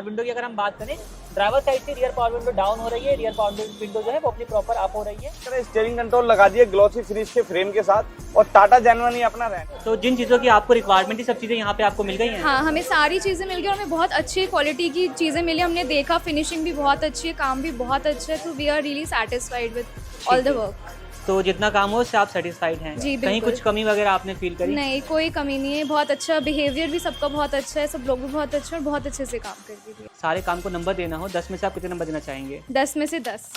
Power window की अगर हम बात करें, ड्राइवर साइड से रियर पावर विंडो डाउन हो रही है, रियर पावर विंडो जो है वो अपनी प्रॉपर अप हो रही है। स्टीयरिंग कंट्रोल लगा दिए ग्लॉसी फिनिश के फ्रेम के साथ और टाटा जेन्युइन ही अपना रहना। तो जिन चीज़ों की आपको रिक्वायरमेंट थी सब चीज़ें यहाँ पे आपको मिल गई हैं। हाँ, हमें सारी चीज़ें मिल गई और हमें बहुत अच्छी क्वालिटी की चीज़ें मिली। हमने देखा फिनिशिंग भी बहुत अच्छी है, काम भी बहुत अच्छा है, तो we are really satisfied with all the work. तो जितना काम हो उससे आप सेटिस्फाइड हैं? जी, कहीं बिल्कुल। कुछ कमी वगैरह आपने फील करी? नहीं, कोई कमी नहीं है, बहुत अच्छा बिहेवियर भी सबका बहुत अच्छा है, सब लोग भी बहुत अच्छे और बहुत अच्छे से काम करते हैं। सारे काम को नंबर देना हो 10 में से आप कितने नंबर देना चाहेंगे? 10 में से 10।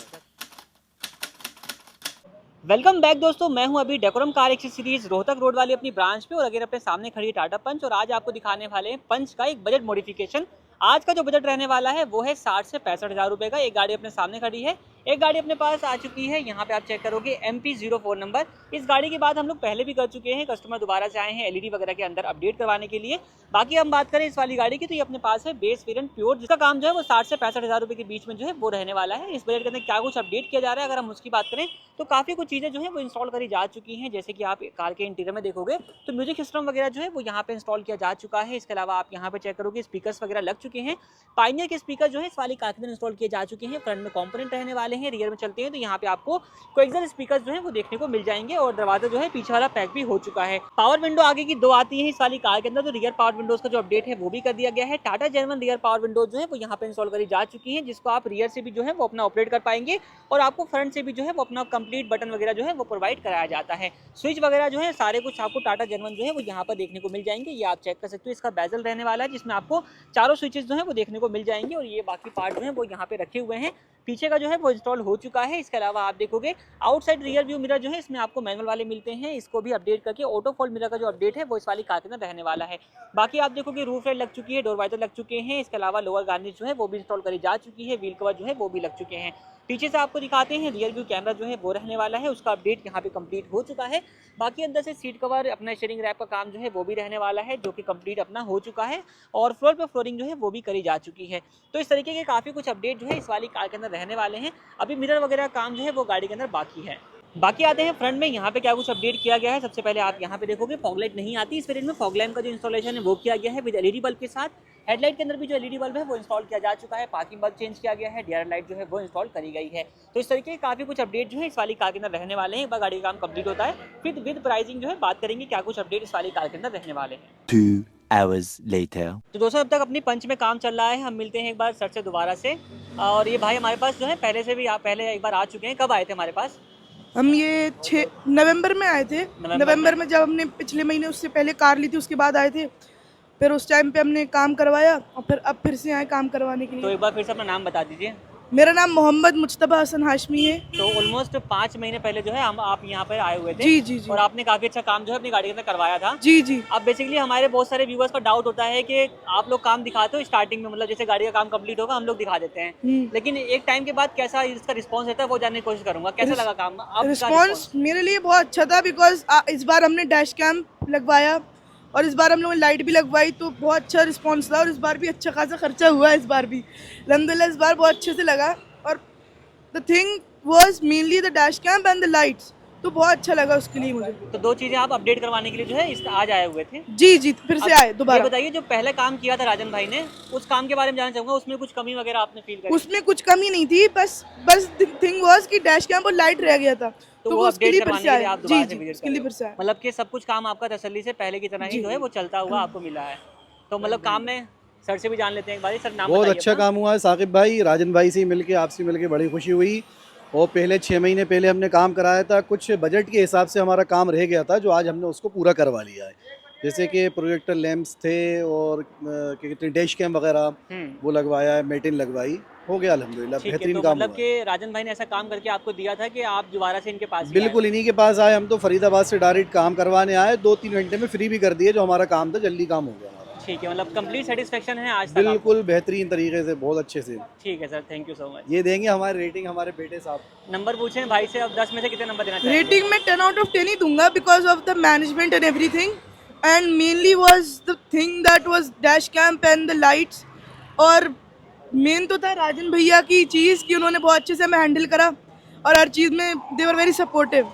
वेलकम बैक दोस्तों, मैं हूं अभी decorum car accessories Rohtak road वाली अपनी ब्रांच पे और अगर अपने सामने खड़ी है टाटा पंच और आज आपको दिखाने वाले हैं पंच का एक बजट मॉडिफिकेशन। आज का जो बजट रहने वाला है वो है 60 से 65 हज़ार रुपये का। एक गाड़ी अपने सामने खड़ी है, एक गाड़ी अपने पास आ चुकी है, यहाँ पे आप चेक करोगे MP04 नंबर। इस गाड़ी की बात हम लोग पहले भी कर चुके हैं, कस्टमर दोबारा से आए हैं LED वगैरह के अंदर अपडेट करवाने के लिए। बाकी हम बात करें इस वाली गाड़ी की तो ये अपने पास है बेस वेरिएंट प्योर, जिसका काम जो है वो 60 से 65 हज़ार रुपये के बीच में जो है वो रहने वाला है। इस बजट के अंदर क्या कुछ अपडेट किया जा रहा है अगर हम उसकी बात करें तो काफ़ी कुछ चीज़ें जो है वो इंस्टॉल करी जा चुकी हैं। जैसे कि आप कार के इंटीरियर में देखोगे तो म्यूजिक सिस्टम वगैरह जो है वो यहाँ पे इंस्टॉल किया जा चुका है। इसके अलावा आप यहाँ पे चेक करोगे स्पीकर्स वगैरह लग चुके हैं। पायनियर के स्पीकर जो है इस वाली कार के अंदर इंस्टॉल किए जा चुके हैं। फ्रंट में कंपोनेंट रहने वाले हैं, रियर में चलते हैं तो यहाँ पे आपको कोएक्सियल स्पीकर्स जो है वो देखने को मिल जाएंगे और दरवाजा जो है पीछे वाला पैक भी हो चुका है। पावर विंडो आगे की 2 आती है इस वाली कार के अंदर, तो रियर पावर विंडोज का जो अपडेट है वो भी कर दिया गया है। Tata genuine rear power Windows जो है वो यहाँ पे इंस्टॉल करी जा चुकी है, जिसको आप रियर से भी जो है वो अपना ऑपरेट कर पाएंगे और आपको फ्रंट से भी जो है वो अपना कंप्लीट बटन वगैरह जो है वो प्रोवाइड कराया जाता है। स्विच वगैरह जो है सारे कुछ आपको टाटा जेन्युइन जो है वो यहाँ पर देखने को मिल जाएंगे। ये आप चेक कर सकते हो, इसका बेजल रहने वाला है जिसमें आपको चारों स्विचेस जो है वो देखने को मिल जाएंगे और ये बाकी पार्ट जो है वो यहाँ पे रखे हुए हैं। पीछे का जो है वो इंस्टॉल हो चुका है। इसके अलावा आप देखोगे आउटसाइड रियर व्यू मिरर जो है इसमें आपको मैनुअल वाले मिलते हैं, इसको भी अपडेट करके ऑटो फोल्ड मिरर का जो अपडेट है वो इस वाली कार के अंदर रहने वाला है। बाकी आप देखोगे रूफ लाइट लग चुकी है, डोर वाइजर लग चुके हैं। इसके अलावा लोअर गार्निश जो है वो भी इंस्टॉल करी जा चुकी है, व्हील कवर जो है वो भी लग चुके हैं। पीछे से आपको दिखाते हैं रियर व्यू कैमरा जो है वो रहने वाला है, उसका अपडेट यहाँ पे कंप्लीट हो चुका है। बाकी अंदर से सीट कवर अपना शेयरिंग रैप का काम जो है वो भी रहने वाला है जो कि कंप्लीट अपना हो चुका है और फ्लोर पे फ्लोरिंग जो है वो भी करी जा चुकी है। तो इस तरीके के काफ़ी कुछ अपडेट जो है इस वाली कार के अंदर रहने वाले हैं। अभी मिरर वगैरह काम जो है वो गाड़ी के अंदर बाकी है। बाकी आते हैं फ्रंट में, यहाँ पे क्या कुछ अपडेट किया गया है। सबसे पहले आप यहाँ पे देखोगे फॉग लाइट नहीं आती इस वेरिएंट में, फॉग लैम्प का जो इंस्टॉलेशन है वो किया गया है विद LED बल्ब के साथ। हेडलाइट के अंदर भी जो LED बल्ब है वो इंस्टॉल किया जा चुका है, पार्किंग बल्ब चेंज किया गया है, डीआर लाइट जो है वो इंस्टॉल करी गई है। तो इस तरीके के काफ़ी कुछ अपडेट जो है इस वाली कार के अंदर रहने वाले हैं। एक बार गाड़ी का काम कंप्लीट होता है फिर विद प्राइसिंग जो है बात करेंगे क्या कुछ अपडेट इस वाली कार के अंदर रहने वाले हैं। 2 hours later. तो दोस्तों अब तक अपनी पंच में काम चल रहा है, हम मिलते हैं एक बार सर से दोबारा से। और ये भाई हमारे पास जो है पहले से भी पहले एक बार आ चुके हैं। कब आए थे हमारे पास? हम ये 6 नवंबर में आए थे। नवंबर में जब हमने पिछले महीने उससे पहले कार ली थी उसके बाद आए थे। फिर उस टाइम पे हमने काम करवाया और फिर अब फिर से आए काम करवाने के तो लिए। एक बार फिर से अपना नाम बता दीजिए। मेरा नाम मोहम्मद मुज्तबा हसन हाशमी है। तो ऑलमोस्ट 5 महीने पहले जो है हम आप यहाँ पर आए हुए थे। जी जी जी और आपने काफ़ी अच्छा काम जो है अपनी गाड़ी के अंदर करवाया था। जी जी। अब बेसिकली हमारे बहुत सारे व्यूअर्स का डाउट होता है कि आप लोग काम दिखाते हो स्टार्टिंग में, मतलब जैसे गाड़ी का काम कंप्लीट होगा हम लोग दिखा देते हैं, लेकिन एक टाइम के बाद कैसा इसका रिस्पांस रहता है वो जानने की कोशिश करूंगा। कैसा लगा काम? अब रिस्पॉन्स मेरे लिए बहुत अच्छा था बिकॉज इस बार हमने डैश कैम लगवाया और इस बार हम लोगों ने लाइट भी लगवाई तो बहुत अच्छा रिस्पॉन्स था और इस बार भी अच्छा खासा खर्चा हुआ है। इस बार भी अल्हम्दुलिल्लाह इस बार बहुत अच्छे से लगा और the thing was mainly the dash camp and the lights, तो बहुत अच्छा लगा उसके लिए मुझे। तो 2 चीज़ें आप अपडेट करवाने के लिए जो है इस आज आए हुए थे। जी जी, फिर से आए दोबारा। ये बताइए जो पहले काम किया था राजन भाई ने, उस काम के बारे में जानना चाहूँगा, उसमें कुछ कमी वगैरह आपने फील करी? उसमें कुछ कमी नहीं थी, बस थिंग वाज कि डैश कैम्प और लाइट रह गया था तो वो उसके लिए फिर से आए। आप जी दोबारा से जी, विजिट उसके लिए फिर से आए। मतलब कि सब कुछ काम आपका तसल्ली से पहले की तरह ही जो है वो चलता हुआ आपको मिला है। तो मतलब काम में सर से भी जान लेते हैं एक बार। सर नाम बहुत बताइए अच्छा अपना। काम हुआ है साकिब भाई, राजन भाई से मिलके आपसे मिलके बड़ी खुशी हुई। और पहले 6 महीने पहले हमने काम कराया था, कुछ बजट के हिसाब से हमारा काम रह गया था जो आज हमने उसको पूरा करवा लिया है। जैसे कि प्रोजेक्टर लैंप्स थे और क्या कहते हैं डैश कैम वगैरह वो लगवाया है, मेटिन लगवाई, हो गया अल्हम्दुलिल्लाह बेहतरीन तो काम मतलब हुआ। कि राजन भाई ने ऐसा काम करके आपको दिया था कि आप दोबारा से इनके पास बिल्कुल इन्हीं के पास आए, हम तो फरीदाबाद से डायरेक्ट काम करवाने आए, 2-3 घंटे में फ्री भी कर दिए, जो हमारा काम था जल्दी काम हो गया हमारा। ठीक है, मतलब कंप्लीट सेटिस्फेक्शन है आज तक? बिल्कुल बेहतरीन तरीके से, बहुत अच्छे से। ठीक है sir, thank you so much. ये देंगे हमारे रेटिंग हमारे बेटे साहब। नंबर पूछें भाई से, अब 10 में से कितने नंबर देना चाहिए? रेटिंग में 10 आउट ऑफ 10 ही दूंगा because of the management and everything and mainly was the thing that was dash camp and the lights. और मेन तो था राजन भैया की चीज़ कि उन्होंने बहुत अच्छे से हमें हैंडल करा और हर चीज़ में they were very supportive.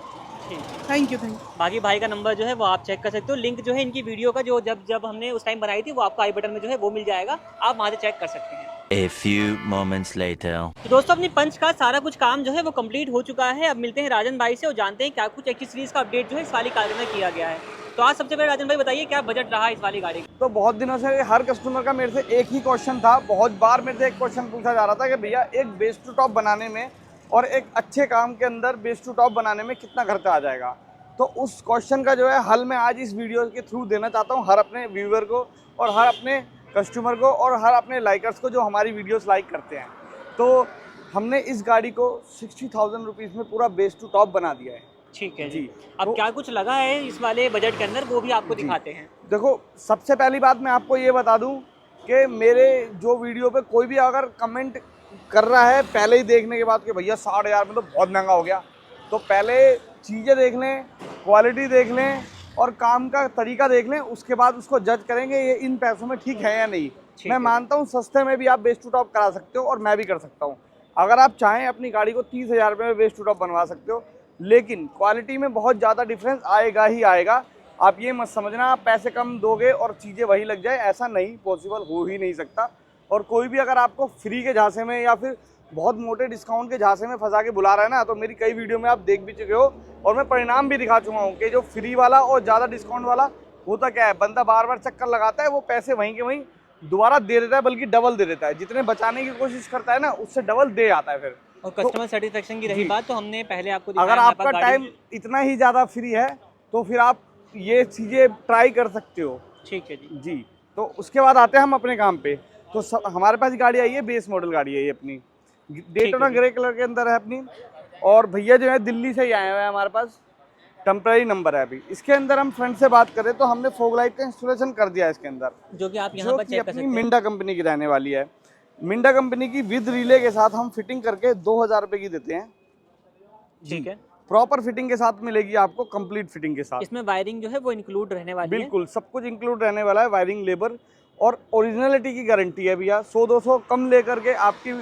Thank you. बाकी भाई का नंबर जो है वो आप चेक कर सकते हो, लिंक जो है इनकी वीडियो का जो जब हमने उस टाइम बनाई थी वो आपको आई बटन में जो है वो मिल जाएगा, आप वहाँ से चेक कर सकते हैं। A few moments later. तो दोस्तों अपनी पंच का सारा कुछ काम जो है वो कंप्लीट हो चुका है। अब मिलते हैं राजन भाई से और जानते हैं क्या कुछ एक्सेसरीज का अपडेट जो है इस वाली कार में किया गया है। तो आज सबसे पहले राजन भाई बताइए क्या बजट रहा इस वाली गाड़ी का। तो बहुत दिनों से हर कस्टमर का मेरे से एक ही क्वेश्चन था, बहुत बार मेरे से एक क्वेश्चन पूछा जा रहा था कि भैया एक बेस टू टॉप बनाने में और एक अच्छे काम के अंदर बेस टू टॉप बनाने में कितना खर्चा आ जाएगा। तो उस क्वेश्चन का जो है हल मैं आज इस वीडियो के थ्रू देना चाहता हूँ हर अपने व्यूअर को और हर अपने कस्टमर को और हर अपने लाइकर्स को जो हमारी वीडियोस लाइक करते हैं। तो हमने इस गाड़ी को 60,000 रुपीज़ में पूरा बेस टू टॉप बना दिया है। ठीक है जी। जी। अब तो क्या कुछ लगा है इस वाले बजट के अंदर वो भी आपको दिखाते हैं। देखो, सबसे पहली बात मैं आपको ये बता दूं कि मेरे जो वीडियो पे कोई भी अगर कमेंट कर रहा है पहले ही देखने के बाद कि भैया 60,000 में तो बहुत महंगा हो गया, तो पहले चीज़ें देख लें, क्वालिटी देख लें और काम का तरीका देख लें, उसके बाद उसको जज करेंगे ये इन पैसों में ठीक है या नहीं। मैं मानता हूँ सस्ते में भी आप बेस टू टॉप करा सकते हो और मैं भी कर सकता हूँ। अगर आप चाहें अपनी गाड़ी को 30,000 रुपये में बेस टू टॉप बनवा सकते हो, लेकिन क्वालिटी में बहुत ज़्यादा डिफरेंस आएगा ही आएगा। आप ये मत समझना आप पैसे कम दोगे और चीज़ें वही लग जाए, ऐसा नहीं, पॉसिबल हो ही नहीं सकता। और कोई भी अगर आपको फ्री के झांसे में या फिर बहुत मोटे डिस्काउंट के झांसे में फंसा के बुला रहा है ना, तो मेरी कई वीडियो में आप देख भी चुके हो और मैं परिणाम भी दिखा चुका हूँ कि जो फ्री वाला और ज़्यादा डिस्काउंट वाला होता क्या है, बंदा बार बार चक्कर लगाता है, वो पैसे वहीं के वहीं दोबारा दे देता है, बल्कि डबल दे देता है। जितने बचाने की कोशिश करता है ना, उससे डबल दे आता है फिर। और कस्टमर सेटिस्फेक्शन की रही बात, तो हमने पहले आपको अगर दिखाया आपका टाइम इतना ही ज़्यादा फ्री है तो फिर आप ये चीज़ें ट्राई कर सकते हो। ठीक है जी। जी। तो उसके बाद आते हैं हम अपने काम पे। तो हमारे पास गाड़ी आई है, बेस मॉडल गाड़ी है ये अपनी, डेटोना ग्रे कलर के अंदर है अपनी। और भैया जो है दिल्ली से ही आए हुए हैं, हमारे पास टेम्पररी नंबर है अभी। इसके अंदर हम फ्रंट से बात करें तो हमने फॉग लाइट का इंस्टॉलेशन कर दिया है इसके अंदर, जो कि आप यहाँ जो पर कि चेक कर अपनी सकते हैं। मिंडा कंपनी की रहने वाली है। मिंडा कंपनी की विद रिले के साथ हम फिटिंग करके 2,000 रुपये की देते हैं। ठीक है। प्रॉपर फिटिंग के साथ मिलेगी आपको, कंप्लीट फिटिंग के साथ। इसमें वायरिंग जो है वो इंक्लूड रहने वाली है। बिल्कुल सब कुछ इंक्लूड रहने वाला है, वायरिंग, लेबर और ओरिजिनलिटी की गारंटी है भैया। 100-200 कम लेकर के आपकी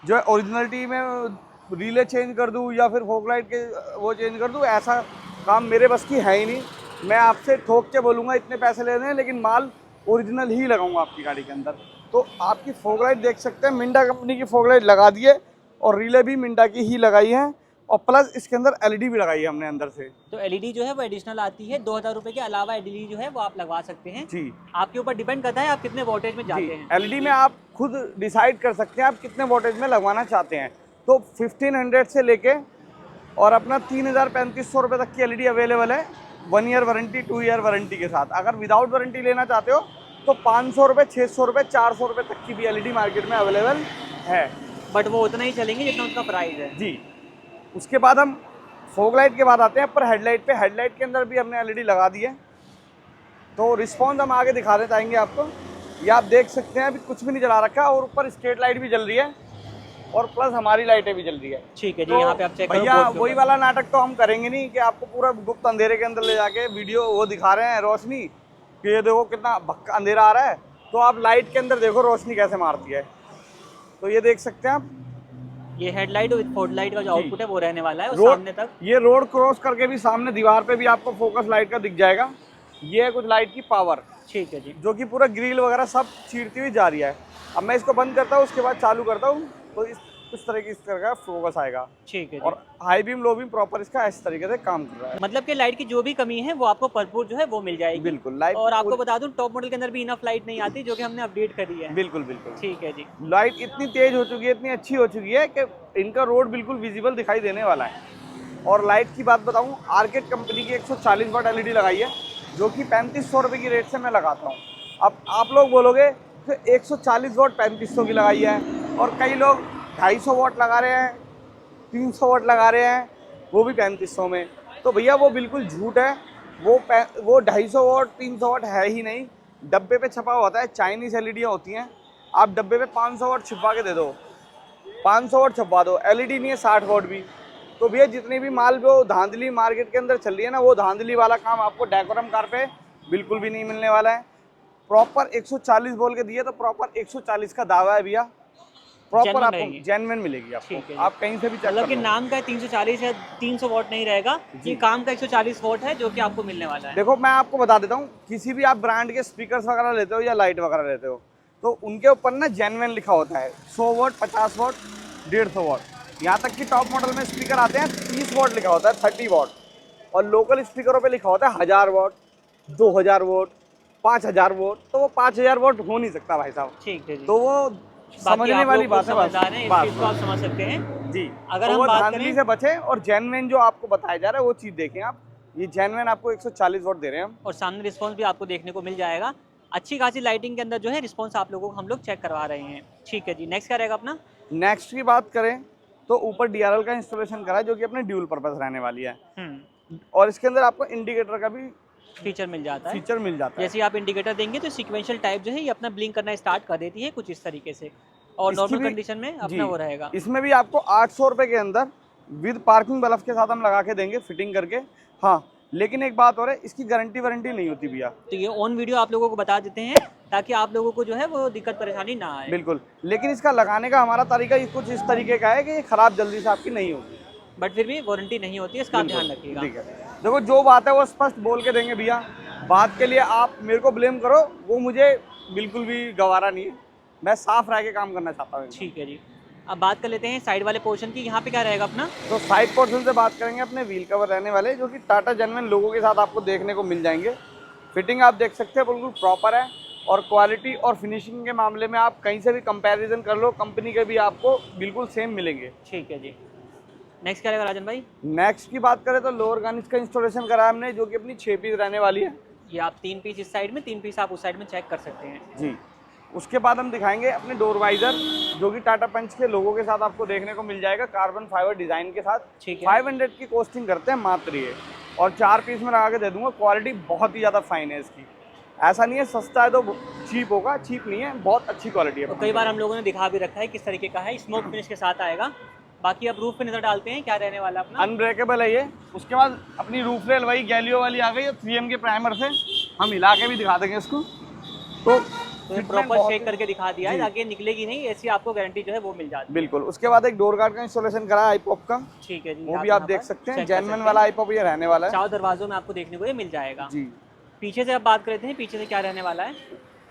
जो है ओरिजिनलिटी में रिले चेंज कर दूँ या फिर फॉग लाइट के वो चेंज कर दूँ, ऐसा काम मेरे बस की है ही नहीं। मैं आपसे ठोक के बोलूँगा इतने पैसे ले रहे हैं, लेकिन माल ओरिजिनल ही लगाऊंगा आपकी गाड़ी के अंदर। तो आपकी फॉग लाइट देख सकते हैं, मिंडा कंपनी की फॉग लाइट लगा दिए और रिले भी मिंडा की ही लगाई है और प्लस इसके अंदर एलईडी भी लगाई है हमने अंदर से। तो एलईडी जो है वो एडिशनल आती है। 2,000 रुपये के अलावा एलईडी जो है वो आप लगवा सकते हैं। जी। आपके ऊपर डिपेंड करता है आप कितने वोल्टेज में जाते हैं। एलईडी में आप खुद डिसाइड कर सकते हैं आप कितने वोल्टेज में लगवाना चाहते हैं। तो 1500 से लेके और अपना 3,000-3,500 रुपये तक की एलईडी अवेलेबल है, 1 ईयर वारंटी, 2 ईयर वारंटी के साथ। अगर विदाउट वारंटी लेना चाहते हो तो 500 रुपये, 600 रुपये, 400 रुपये तक की भी एलईडी मार्केट में अवेलेबल है। बट वो उतना ही चलेंगे जितना उसका प्राइस है। जी। उसके बाद हम फॉग लाइट के बाद आते हैं पर हेडलाइट पे। हेडलाइट के अंदर भी हमने एलईडी लगा दी है, तो रिस्पॉन्स हम आगे दिखाने चाहेंगे आपको। ये आप देख सकते हैं अभी कुछ भी नहीं जला रखा है और ऊपर स्ट्रीट लाइट भी जल रही है और प्लस हमारी लाइटें भी जल रही है। ठीक है जी। तो यहाँ पे आप चेक करो भैया बोर्ड के वही ऊपर। वाला नाटक तो हम करेंगे नहीं कि आपको पूरा गुप्त अंधेरे के अंदर ले जाके वीडियो वो दिखा रहे हैं रोशनी कि ये देखो कितना भक्का अंधेरा आ रहा है। तो आप लाइट के अंदर देखो रोशनी कैसे मारती है। तो ये देख सकते हैं आप, ये हेडलाइट और फॉग लाइट का जो आउटपुट है वो रहने वाला है और रोड सामने तक। ये रोड क्रॉस करके भी सामने दीवार पे भी आपको फोकस लाइट का दिख जाएगा। ये है कुछ लाइट की पावर, ठीक है जी। जो कि पूरा ग्रिल वगैरह सब चीरती हुई जा रही है। अब मैं इसको बंद करता हूँ, उसके बाद चालू करता हूँ, तो इस तरह की इस तरह का फोकस आएगा। ठीक है जी। और high beam low beam proper इसका इस तरीके से काम कर रहा है। मतलब कि लाइट की जो भी कमी है वो आपको भरपूर जो है वो मिल जाएगी। बिल्कुल लाइट। और आपको बता दूं टॉप मॉडल के अंदर भी इनफ लाइट नहीं आती, जो कि हमने अपडेट करी है। बिल्कुल बिल्कुल ठीक है जी। लाइट इतनी तेज हो चुकी है, इतनी अच्छी हो चुकी है कि इनका रोड बिल्कुल विजिबल दिखाई देने वाला है। और लाइट की बात बताऊं, आर्केड कंपनी की 140 वाट एलईडी लगाई है, जो कि 3500 रुपये की रेट से मैं लगाता हूँ। अब आप लोग बोलोगे कि 140 वाट 3500 की लगाई है, और कई लोग 250 वाट लगा रहे हैं, 300 वाट लगा रहे हैं, वो भी 3500 में। तो भैया वो बिल्कुल झूठ है। वो 250 वाट 300 वाट है ही नहीं। डब्बे पे छपा हुआ होता है, चाइनीज़ एलईडियाँ होती हैं। आप डब्बे पे 500 वाट छपवा के दे दो, 500 वाट छपवा दो, एलईडी नहीं है 60 वाट भी। तो भैया जितनी भी माल वो धांधली मार्केट के अंदर चल रही है ना, वो धांधली वाला काम आपको डेकोरम कार पे बिल्कुल भी नहीं मिलने वाला है। प्रॉपर 140 बोल के दिए तो प्रॉपर 140 का दावा है भैया। प्रॉपर आपको जेन्युइन मिलेगी आपको, आप कहीं से भी चेक मतलब कि नाम का 340 है, 300 वाट नहीं रहेगा, ये काम का 140 वाट है जो कि आपको मिलने वाला है। देखो मैं आपको बता देता हूँ, किसी भी आप ब्रांड के स्पीकर्स वगैरह लेते हो या लाइट वगैरह लेते हो, तो उनके ऊपर ना जेन्युइन लिखा होता है 100 वॉट, 50 वॉट, 150 वॉट। यहाँ तक कि टॉप मॉडल में स्पीकर आते हैं 30 वॉट लिखा होता है, 30 वॉट। और लोकल स्पीकरों पे लिखा होता है 1000 वॉट, 2000 वॉट, 5000 वॉट। तो वो 5000 वॉट हो नहीं सकता भाई साहब। ठीक है जी। तो वो समझने वाली बात है। समझदार हैं, इस चीज़ को आप समझ सकते हैं जी। अगर तो हम वो बात धांधली करें से बचें और जेन्युइन जो आपको बताया जा रहा है वो चीज़ देखें आप। ये जेन्युइन आपको 140 वॉट दे रहे हैं हम। और सामने रिस्पॉन्स भी आपको देखने को मिल जाएगा। अच्छी खासी लाइटिंग के अंदर जो है रिस्पॉन्स आप लोगों को हम लोग चेक करवा रहे हैं। ठीक है जी, नेक्स्ट क्या रहेगा अपना? नेक्स्ट की बात करें तो ऊपर DRL का इंस्टॉलेशन करा है, जो कि अपने ड्यूल पर्पस रहने वाली है। और इसके अंदर आपको इंडिकेटर का भी फीचर मिल जाता है। फीचर मिल जाता है। जैसे आप इंडिकेटर देंगे तो सीक्वेंशियल टाइप जो है ये अपना ब्लिंक करना स्टार्ट कर देती है कुछ इस तरीके से, और इसकी नॉर्मल भी- कंडीशन में जी, अपना वो रहेगा। इसमें भी आपको 800 रुपये के अंदर विद पार्किंग बल्ब के साथ हम लगा के देंगे फिटिंग करके। हाँ, लेकिन एक बात और है, इसकी गारंटी वारंटी नहीं होती भैया। तो ये ऑन वीडियो आप लोगों को बता देते हैं ताकि आप लोगों को जो है वो दिक्कत परेशानी ना आए। बिल्कुल, लेकिन इसका लगाने का हमारा तरीका कुछ इस तरीके का है कि ये खराब जल्दी से आपकी नहीं होगी। बट फिर भी वारंटी नहीं होती है, इसका आप ध्यान बिल्कुल, रखिएगा। ठीक है। देखो जो बात है वो स्पष्ट बोल के देंगे भैया। बात के लिए आप मेरे को ब्लेम करो, वो मुझे बिल्कुल भी गवारा नहीं है। मैं साफ रह के काम करना चाहता हूँ। ठीक है जी, अब बात कर लेते हैं साइड वाले पोर्शन की। यहाँ पे क्या रहेगा अपना? तो साइड पोर्शन से बात करेंगे अपने व्हील कवर रहने वाले, जो कि टाटा जेन्युइन लोगों के साथ आपको देखने को मिल जाएंगे। फिटिंग आप देख सकते हैं बिल्कुल प्रॉपर है, और क्वालिटी और फिनिशिंग के मामले में आप कहीं से भी कंपैरिजन कर लो, कंपनी के भी आपको बिल्कुल सेम मिलेंगे। ठीक है जी, नेक्स्ट क्या रहेगा राजन भाई? नेक्स्ट की बात करें तो लोअर गार्निश का इंस्टॉलेशन करा है हमने, जो कि अपनी 6 पीस रहने वाली है। ये आप 3 पीस इस साइड में, 3 पीस आप उस साइड में चेक कर सकते हैं। जी। उसके बाद हम दिखाएंगे अपने डोर वाइजर, जो कि टाटा पंच के लोगों के साथ आपको देखने को मिल जाएगा, कार्बन फाइबर डिजाइन के साथ। ठीक है। 500 की कॉस्टिंग करते हैं मात्र ये, और 4 पीस में लगा के दे दूंगा। क्वालिटी बहुत ही ज़्यादा फाइन है इसकी। ऐसा नहीं है सस्ता है तो चीप होगा, चीप नहीं है, बहुत अच्छी क्वालिटी है। और कई बार हम लोगों ने दिखा भी रखा है किस तरीके का है, स्मोक फिनिश के साथ आएगा। बाकी अब रूफ पे नजर डालते हैं क्या रहने वाला अपना। अनब्रेकेबल है ये। उसके बाद अपनी रूफ रेल वही गैलियो वाली आ गई है 3M के प्राइमर से। हम हिला के भी दिखा देंगे इसको। तो प्रॉपर शेक करके दिखा दिया है ताकि निकलेगी नहीं, ऐसी आपको गारंटी जो है वो मिल जाती है। बिल्कुल। उसके बाद एक डोर गार्ड का इंस्टॉलेशन करा है आईपॉप का, ठीक है जी, वो भी यहाँ आप देख पर सकते हैं। check कर जेन्युइन सकते वाला हैं। आईपॉप ये रहने वाला है। 4 दरवाजों में आपको देखने को ये मिल जाएगा। जी। पीछे से अब बात करते हैं, पीछे से क्या रहने वाला है?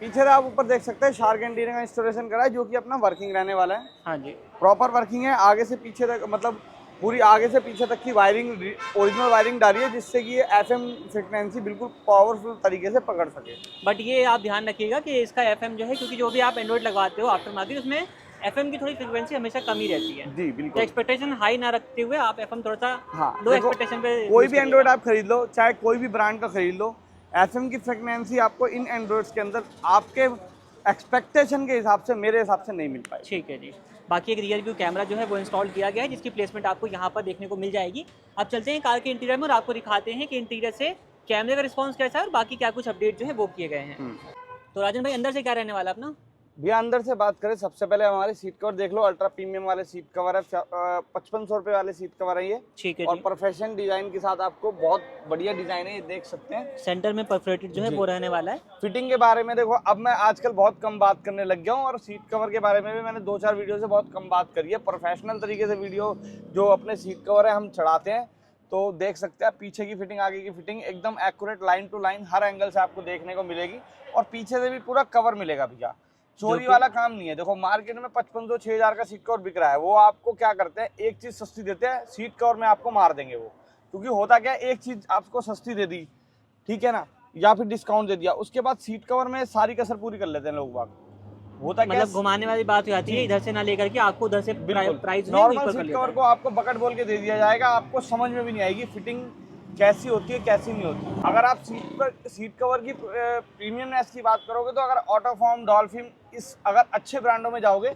पीछे से आप ऊपर देख सकते हैं शार्क एंटीना का इंस्टॉलेशन करा है, जो कि अपना वर्किंग रहने वाला है। हाँ जी, प्रॉपर वर्किंग है। आगे से पीछे तक, मतलब पूरी आगे से पीछे तक की वायरिंग ओरिजिनल वायरिंग डाली है, जिससे कि ये FM फ्रिक्वेंसी बिल्कुल पावरफुल तरीके से पकड़ सके। बट ये आप ध्यान रखिएगा कि इसका FM जो है, क्योंकि जो भी आप एंड्रॉइड लगवाते हो आफ्टर मार्केट, उसमें FM की थोड़ी फ्रिक्वेंसी हमेशा कम ही रहती है। जी तो बिल्कुल। एक्सपेक्टेशन हाई ना रखते हुए आप FM थोड़ा सा हाँ, लो देखो, एक्सपेक्टेशन पे कोई use भी करिएगा। एंड्रॉइड आप खरीद लो, चाहे कोई भी ब्रांड का खरीद लो, FM की फ्रिक्वेंसी आपको इन एंड्रॉइड्स के अंदर आपके एक्सपेक्टेशन के हिसाब से, मेरे हिसाब से नहीं मिल पाएगी। ठीक है जी। बाकी एक रियर व्यू कैमरा जो है वो इंस्टॉल किया गया है, जिसकी प्लेसमेंट आपको यहाँ पर देखने को मिल जाएगी। अब चलते हैं कार के इंटीरियर में और आपको दिखाते हैं कि इंटीरियर से कैमरे का रिस्पांस कैसा है और बाकी क्या कुछ अपडेट जो है वो किए गए हैं। तो राजन भाई, अंदर से क्या रहने वाला अपना? भैया अंदर से बात करें, सबसे पहले हमारे सीट कवर देख लो। अल्ट्रा प्रीमियम वाले सीट कवर है, 5500 रुपये वाले सीट कवर है ये। ठीक है और जी। प्रोफेशनल डिजाइन के साथ आपको बहुत बढ़िया डिजाइन है, ये देख सकते हैं। सेंटर में परफोरेटेड जो है वो रहने वाला है। फिटिंग के बारे में देखो, अब मैं आजकल बहुत कम बात करने लग गया हूँ, और सीट कवर के बारे में भी मैंने 2-4 वीडियो से बहुत कम बात करी है। प्रोफेशनल तरीके से वीडियो जो अपने सीट कवर है हम चढ़ाते हैं, तो देख सकते हैं पीछे की फिटिंग, आगे की फिटिंग एकदम एक्यूरेट, लाइन टू लाइन हर एंगल से आपको देखने को मिलेगी। और पीछे से भी पूरा कवर मिलेगा भैया, चोरी वाला काम नहीं है। देखो मार्केट में 5500-6000 का सीट कवर बिक रहा है, वो आपको क्या करते हैं, एक चीज सस्ती देते हैं, सीट कवर में आपको मार देंगे वो। क्योंकि होता क्या है, एक चीज आपको सस्ती दे दी, ठीक है ना, या फिर डिस्काउंट दे दिया, उसके बाद सीट कवर में सारी कसर पूरी कर लेते हैं लोग बाग। होता क्या, मतलब घुमाने वाली बात हो जाती है, इधर से ना लेकर के आपको उधर से प्राइस नॉर्मल सीट कवर को आपको बकेट बोल के दे दिया जाएगा, आपको समझ में भी नहीं आएगी फिटिंग कैसी होती है कैसी नहीं होती। अगर आप सीट कवर की प्रीमियमनेस की बात करोगे, तो अगर ऑटोफॉर्म, डॉल्फिन, इस अगर अच्छे ब्रांडों में जाओगे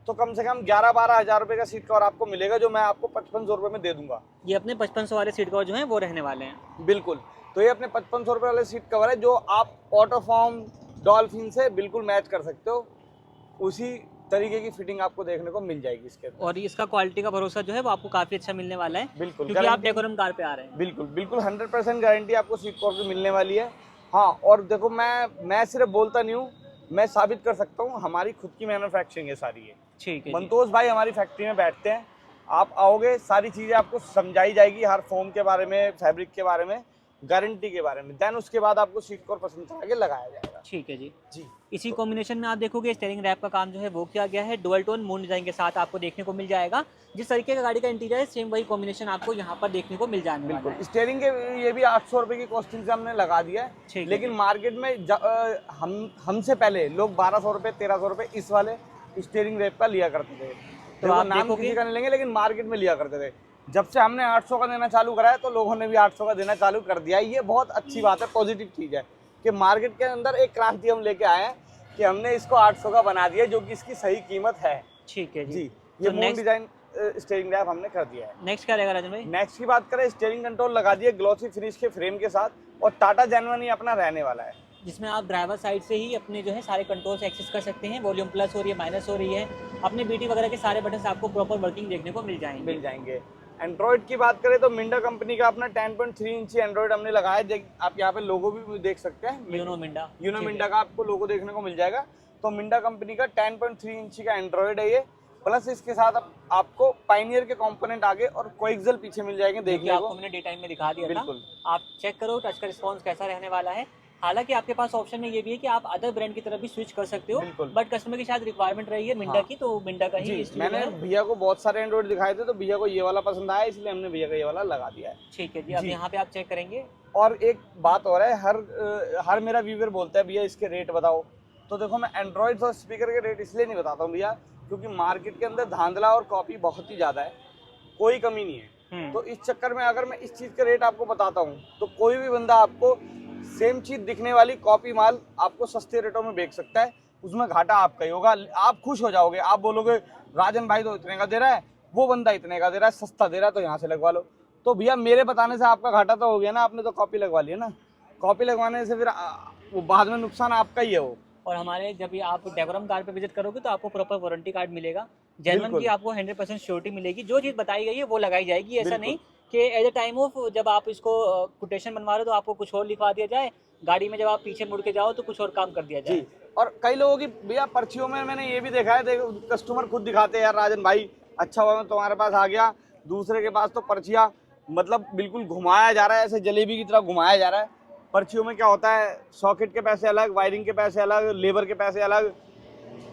तो कम से कम 11-12 हज़ार रुपये का सीट कवर आपको मिलेगा, जो मैं आपको 5500 रुपये में दे दूंगा। ये अपने 5500 वाले सीट कवर जो हैं वो रहने वाले हैं। बिल्कुल। तो ये अपने 5500 रुपये वाले सीट कवर है, जो आप ऑटोफॉर्म, डॉल्फिन से बिल्कुल मैच कर सकते हो। उसी तरीके की फिटिंग आपको देखने को मिल जाएगी इसके अंदर। और इसका क्वालिटी का भरोसा जो है वो आपको काफी अच्छा मिलने वाला है, बिल्कुल, क्योंकि आप गारंटी- डेकोरम कार पे आ रहे हैं। बिल्कुल बिल्कुल 100% गारंटी आपको सीट कवर पे मिलने वाली है। हाँ, और देखो मैं सिर्फ बोलता नहीं हूँ, मैं साबित कर सकता हूँ, हमारी खुद की मैन्युफैक्चरिंग है सारी है। ठीक है जी। मंतोष भाई हमारी फैक्ट्री में बैठते हैं, आप आओगे सारी चीज़ें आपको समझाई जाएगी, हर फोम के बारे में, फैब्रिक के बारे में, गारंटी के बारे में। देन उसके बाद आपको सीट कवर पसंद करा के लगाया जाएगा। ठीक है जी। जी। इसी कॉम्बिनेशन में आप देखोगे स्टीयरिंग रैप का काम जो है वो किया गया है, डुअल टोन मून डिजाइन के साथ आपको देखने को मिल जाएगा। जिस तरीके का गाड़ी का इंटीरियर है सेम वही कॉम्बिनेशन आपको यहाँ पर देखने को मिल जाने वाला बिल्कुल। है। स्टीयरिंग के ये भी 800 रुपये की कॉस्टिंग से हमने लगा दिया ठीक है, है लेकिन जी। मार्केट में हमसे पहले लोग 1200 रुपये 1300 रुपये इस वाले स्टीयरिंग रैप का लिया करते थे। तो आप नाम देखोगे- किसी का नहीं लेंगे, लेकिन मार्केट में लिया करते थे। जब से हमने 800 का देना चालू करा है तो लोगों ने भी 800 का देना चालू कर दिया है। ये बहुत अच्छी बात है, पॉजिटिव चीज़ है कि मार्केट के अंदर एक क्रांति हम लेके आए हैं कि हमने इसको 800 का बना दिया, जो कि इसकी सही कीमत है। ठीक है जी, जी। ये तो moon next- design steering wrap हमने कर दिया है। नेक्स्ट क्या रहेगा राजन भाई? नेक्स्ट की बात करें, स्टीयरिंग कंट्रोल लगा दिए ग्लॉसी फिनिश के फ्रेम के साथ, और टाटा जेन्युइन ही अपना रहने वाला है। जिसमें आप ड्राइवर साइड से ही अपने जो है सारे कंट्रोल्स एक्सेस कर सकते हैं। वॉल्यूम प्लस हो रही है, माइनस हो रही है, अपने बीटी वगैरह के सारे बटन आपको प्रॉपर वर्किंग देखने को मिल जाएंगे। एंड्रॉइड की बात करें तो मिंडा कंपनी का अपना 10.3 इंची एंड्रॉइड हमने लगाया है। आप यहाँ पे लोगो भी देख सकते हैं, यूनो मिंडा। यूनो मिंडा का आपको लोगो देखने को मिल जाएगा। तो मिंडा कंपनी का 10.3 इंची का एंड्रॉइड है ये, प्लस इसके साथ आपको पाइनियर के कंपोनेंट आगे और कोएक्सियल पीछे मिल जाएंगे देखने आपको को। मैंने डे टाइम में दिखा दिया था। बिल्कुल। आप चेक करो टच का रिस्पॉन्स कैसा रहने वाला है। हालांकि आपके पास ऑप्शन में ये भी है कि आप अदर ब्रांड की तरफ भी स्विच कर सकते हो, बिल्कुल। बट कस्टमर की शायद रिक्वायरमेंट रही है मिंडा हाँ। की, तो मिंडा का ही जी, इसलिए मैंने जो है- भैया को बहुत सारे एंड्रॉइड दिखाए थे, तो भैया को ये वाला पसंद आया, इसलिए हमने भैया का ये वाला लगा दिया है। ठीक है जी। अब जी। यहाँ पे आप चेक करेंगे। और एक बात और है, हर मेरा व्यूवर बोलता है भैया इसके रेट बताओ। तो देखो, मैं एंड्रॉइड और स्पीकर के रेट इसलिए नहीं बताता हूँ भैया, क्योंकि मार्केट के अंदर धांधला और कॉपी बहुत ही ज़्यादा है, कोई कमी नहीं है। तो इस चक्कर में अगर मैं इस चीज़ के रेट आपको बताता हूँ तो कोई भी बंदा आपको सेम चीज़ दिखने वाली कॉपी माल आपको सस्ते रेटों में बेच सकता है, उसमें घाटा आपका ही होगा। आप खुश हो जाओगे, आप बोलोगे राजन भाई तो इतने का दे रहा है, वो बंदा इतने का दे रहा है, सस्ता दे रहा है, तो यहाँ से लगवा लो। तो भैया मेरे बताने से आपका घाटा तो हो गया ना, आपने तो कॉपी लगवा ली है ना। कॉपी लगवाने से फिर वो बाद में नुकसान आपका ही है वो। और हमारे जब भी आप डेकोरम कार पे विजिट करोगे तो आपको प्रॉपर वारंटी कार्ड मिलेगा, जेन्युइन की बिल्कुल। आपको 100% श्योरिटी मिलेगी। जो चीज़ बताई गई है वो लगाई जाएगी। ऐसा बिल्कुल। नहीं कि एट द टाइम ऑफ जब आप इसको कोटेशन बनवा रहे हो तो आपको कुछ और लिखवा दिया जाए, गाड़ी में जब आप पीछे मुड़ के जाओ तो कुछ और काम कर दिया जाए। जी, और कई लोगों की भैया पर्चियों में मैंने ये भी देखा है, देखो कस्टमर खुद दिखाते हैं, यार राजन भाई अच्छा हुआ मैं तुम्हारे पास आ गया, दूसरे के पास तो पर्चियाँ मतलब बिल्कुल घुमाया जा रहा है, ऐसे जलेबी की तरह घुमाया जा रहा है। पर्चियों में क्या होता है, सॉकेट के पैसे अलग, वायरिंग के पैसे अलग, लेबर के पैसे अलग,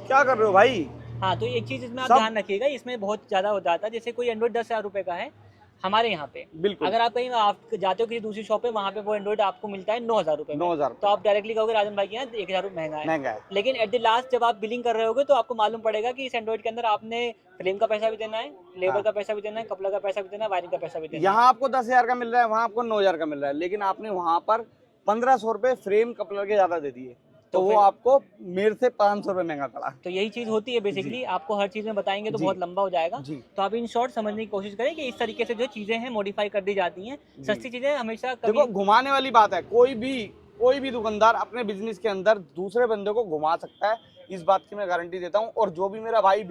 क्या कर रहे हो भाई? हाँ, तो एक चीज़ इसमें आप सब- ध्यान रखिएगा, इसमें बहुत ज़्यादा हो जाता है। जैसे कोई एंड्रॉइड 10,000 रुपये का है हमारे यहाँ पे, बिल्कुल। अगर आप कहीं आप जाते हो किसी दूसरी शॉप पे, वहाँ पे वो एंड्रॉइड आपको मिलता है 9,000 रुपये में। 9,000 तो आप डायरेक्टली कहोगे राजन भाई के यहाँ 1,000 रुपये महंगा है। महंगा है। लेकिन एट द लास्ट जब आप बिलिंग कर रहे होगे तो आपको मालूम पड़ेगा कि इस एंड्रॉइड के अंदर आपने फ्रेम का पैसा भी देना है, लेबर हाँ। का पैसा भी देना है, कपड़ा का पैसा भी देना है, वायरिंग का पैसा भी देना है। यहाँ आपको 10,000 का मिल रहा है, वहाँ आपको 9,000 का मिल रहा है, लेकिन आपने वहाँ पर 1,500 रुपये फ्रेम कपलर के ज़्यादा दे दिए, तो तो वो फिर- आपको मेरे से 500 रुपये महंगा पड़ा। तो यही चीज़ होती है बेसिकली। आपको हर चीज़ में बताएंगे तो जी। बहुत लंबा हो जाएगा। जी। तो आप इन शॉर्ट समझने की कोशिश करें कि इस तरीके से जो चीज़ें हैं मॉडिफाई कर दी जाती हैं। सस्ती चीज़ें हमेशा देखो, कभी घुमाने वाली बात है, कोई भी दुकानदार अपने बिजनेस के अंदर दूसरे बंदे को घुमा सकता है, इस बात की मैं गारंटी देता हूँ। और जो भी मेरा भाई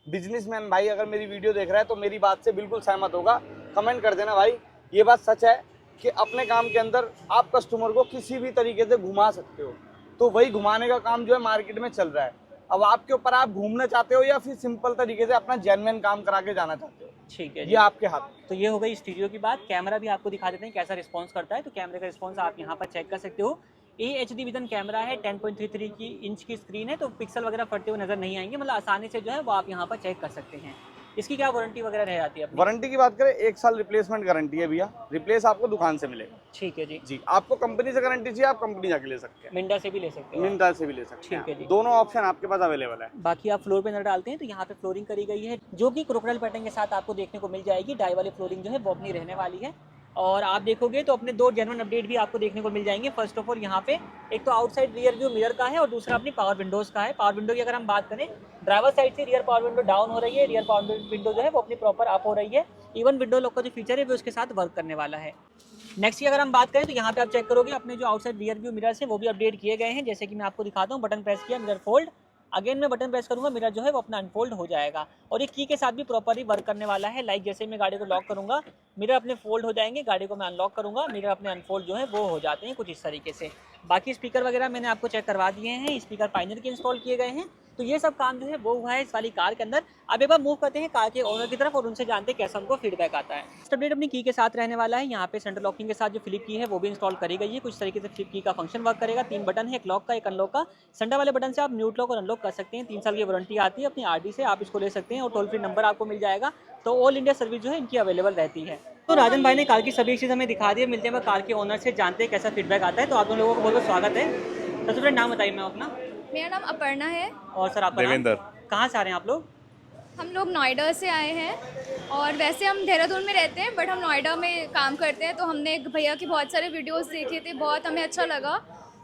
बिजनेसमैन भाई अगर मेरी वीडियो देख रहा है तो मेरी बात से बिल्कुल सहमत होगा, कमेंट कर देना भाई। ये बात सच है कि अपने काम के अंदर आप कस्टमर को किसी भी तरीके से घुमा सकते हो, तो वही घुमाने का काम जो है मार्केट में चल रहा है। अब आपके ऊपर, आप घूमना चाहते हो या फिर सिंपल तरीके से अपना जेन्युइन काम करा के जाना चाहते हो, ठीक है ये जी। आपके हाथ में। तो ये हो गई स्टीरियो की बात। कैमरा भी आपको दिखा देते हैं कैसा रिस्पांस करता है। तो कैमरे का रिस्पांस आप यहाँ पर चेक कर सकते हो। AHD विजन कैमरा है, 10.33 इंच की स्क्रीन है, तो पिक्सल वगैरह फटते हुए नजर नहीं आएंगे, मतलब आसानी से जो है वो आप यहाँ पर चेक कर सकते हैं। इसकी क्या वारंटी वगैरह रह जाती है अपनी? वारंटी की बात करें, 1 साल रिप्लेसमेंट गारंटी है भैया, रिप्लेस आपको दुकान से मिलेगा। ठीक है जी। जी, आपको कंपनी से गारंटी चाहिए, आप कंपनी जाके ले सकते हैं, मिंडा से भी ले सकते हो आप। मिंटा से भी ले सकते ठीक है हैं, जी। दोनों ऑप्शन आपके पास अवेलेबल है। बाकी आप फ्लोर पे नजर डालते हैं तो यहाँ पे फ्लोरिंग करी गई है जो कि क्रोकोडाइल पैटर्न के साथ आपको देखने को मिल जाएगी। डाई वाली फ्लोरिंग जो है वो अपनी रहने वाली है। और आप देखोगे तो अपने 2 जेन्युइन अपडेट भी आपको देखने को मिल जाएंगे। फर्स्ट ऑफ ऑल यहाँ पे एक तो आउटसाइड रियर व्यू मिरर का है और दूसरा अपनी पावर विंडोज़ का है। पावर विंडो की अगर हम बात करें, ड्राइवर साइड से रियर पावर विंडो डाउन हो रही है, रियर पावर विंडो जो है वो अपनी प्रॉपर अप हो रही है। इवन विंडो लॉक का जो फीचर है वो उसके साथ वर्क करने वाला है। नेक्स्ट की अगर हम बात करें तो यहाँ पे आप चेक करोगे अपने जो आउटसाइड रियर व्यू मिरर्स हैं वो भी अपडेट किए गए हैं। जैसे कि मैं आपको दिखाता हूँ, बटन प्रेस किया, मिरर फोल्ड, अगेन मैं बटन प्रेस करूंगा, मिरर जो है वो अपना अनफोल्ड हो जाएगा और ये की के साथ भी प्रॉपरली वर्क करने वाला है। लाइक जैसे मैं गाड़ी को लॉक करूंगा, मिरर अपने फोल्ड हो जाएंगे, गाड़ी को मैं अनलॉक करूंगा, मिरर अपने अनफोल्ड जो है वो हो जाते हैं कुछ इस तरीके से। बाकी स्पीकर वगैरह मैंने आपको चेक करवा दिए हैं। स्पीकर पाइनियर के इंस्टॉल किए गए हैं। तो ये सब काम जो है वो हुआ है इस वाली कार के अंदर। अब एक बार मूव करते हैं कार के ओनर की तरफ और उनसे जानते हैं कैसा उनको फीडबैक आता है। इस अपडेट अपनी की के साथ रहने वाला है। यहाँ पे सेंटर लॉकिंग के साथ जो फ्लिप की है वो भी इंस्टॉल करी गई है। कुछ तरीके से फ्लिप की का फंक्शन वर्क करेगा। 3 बटन है, एक लॉक का एक अनलॉक का। सेंटर वाले बटन से आप म्यूट लॉक और अनलॉक कर सकते हैं। 3 साल की वारंटी आती है। अपनी आरडी से आप इसको ले सकते हैं और टोल फ्री नंबर आपको मिल जाएगा। तो ऑल इंडिया सर्विस जो है इनकी अवेलेबल रहती है। तो राजन भाई ने कार की सभी चीज़ हमें दिखा दी है। मिलते हैं कार के ओनर से, जानते हैं कैसा फीडबैक आता है। तो आप दोनों लोगों को बहुत बहुत स्वागत है। सबसे पहले नाम बताइए मैम अपना। मेरा नाम अपर्णा है। और सर आपका नाम? कहाँ से आ रहे हैं आप लोग? हम लोग नोएडा से आए हैं और वैसे हम देहरादून में रहते हैं बट हम नोएडा में काम करते हैं। तो हमने एक भैया के बहुत सारे वीडियोस देखे थे, बहुत हमें अच्छा लगा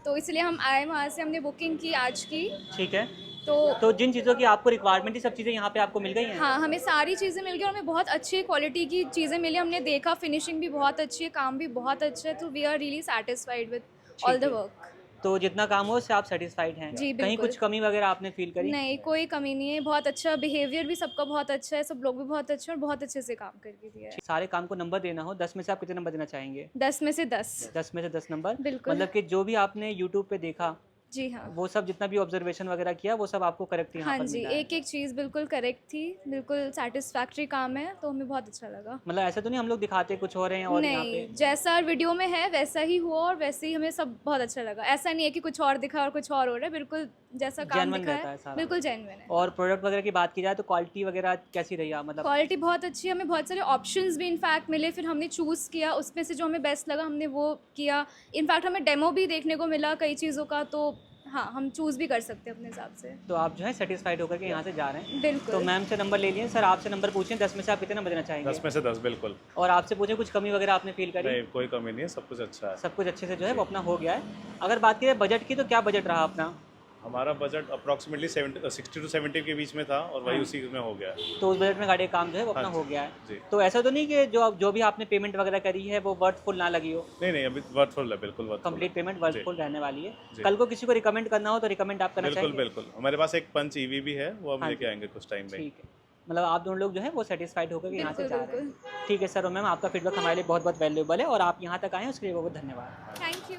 तो इसलिए हम आए वहाँ से। हमने बुकिंग की आज की। ठीक है। तो जिन चीज़ों की आपको रिक्वायरमेंट थी सब चीज़ें यहाँ पे आपको मिल गई हैं? हाँ, हमें सारी चीज़ें मिल गई और हमें बहुत अच्छी क्वालिटी की चीज़ें मिली। हमने देखा फिनिशिंग भी बहुत अच्छी है, काम भी बहुत अच्छा है। तो we are really satisfied with all the work. तो जितना काम हो उससे आप सेटिस्फाइड हैं? जी, कहीं बिल्कुल। कुछ कमी वगैरह आपने फील करी? नहीं, कोई कमी नहीं है। बहुत अच्छा बिहेवियर भी सबका बहुत अच्छा है, सब लोग भी बहुत अच्छे हैं और बहुत अच्छे से काम करके दिया है। सारे काम को नंबर देना हो 10 में से आप कितने नंबर देना चाहेंगे? 10 में से 10। 10 में से 10 नंबर? बिल्कुल। मतलब कि जो भी आपने यूट्यूब पे देखा जी हाँ। वो सब जितना भी ऑब्जर्वेशन वगैरह किया वो सब आपको करेक्ट यहाँ हाँ पर जी, मिला है? एक एक चीज़ बिल्कुल करेक्ट थी, बिल्कुल सेटिस्फैक्ट्री काम है तो हमें बहुत अच्छा लगा। मतलब ऐसा तो नहीं हम लोग दिखाते कुछ हो रहे हैं और यहाँ पे? नहीं, जैसा वीडियो में है वैसा ही हुआ और वैसे ही हमें सब बहुत अच्छा लगा। ऐसा नहीं है कि कुछ और दिखा और कुछ और हो रहा है, बिल्कुल जैसा काम Genuine दिखा रहता है है सारा। बिल्कुल जेन्युइन है। और प्रोडक्ट वगैरह की बात की जाए तो क्वालिटी वगैरह कैसी रही? मतलब क्वालिटी बहुत अच्छी है, हमें बहुत सारे ऑप्शंस भी इनफैक्ट मिले, फिर हमने चूज़ किया, उसमें से जो हमें बेस्ट लगा हमने वो किया। इनफैक्ट हमें डेमो भी देखने को मिला कई चीज़ों का, तो हाँ हम चूज़ भी कर सकते हैं अपने हिसाब से। तो आप जो है सेटिस्फाइड होकर के यहाँ से जा रहे हैं? बिल्कुल। तो मैम से नंबर ले लिए। सर आपसे नंबर पूछें 10 में से आप कितने नंबर देना चाहेंगे? 10 में से 10 बिल्कुल। और आपसे पूछें कुछ कमी वगैरह आपने फील करी? नहीं, कोई कमी नहीं है, सब कुछ अच्छा है। सब कुछ अच्छे से जो है वो अपना हो गया है। अगर बात करें बजट की तो क्या बजट रहा अपना? हमारा बजट अप्रॉक्सीमेटली 60 to 70 के बीच में था और वही उसी में हो गया है। तो उस बजट में गाड़ी का काम जो है वो अपना हाँ हो गया जी। है। तो ऐसा तो नहीं कि जो भी आपने पेमेंट वगैरह करी है वो वर्थफुल ना लगी हो? नहीं, अभी वर्थफुल है, बिल्कुल वर्थफुल। कंप्लीट पेमेंट वर्थफुल रहने वाली है। जी। कल को किसी को रिकमेंड करना हो तो रिकमेंड आप करना चाहेंगे? बिल्कुल। हमारे पास एक पंच ईवी भी है, वो हम हाँ लेके जी। आएंगे कुछ टाइम में। ठीक है, मतलब आप दोनों लोग जो है वो सेटिस्फाइड होकर यहाँ से बिल्कुल, जा रहे हैं। ठीक है सर और मैम, आपका फीडबैक हमारे लिए बहुत बहुत वैल्यूएबल है और आप यहाँ तक आए हैं उसके लिए बहुत धन्यवाद। Thank you.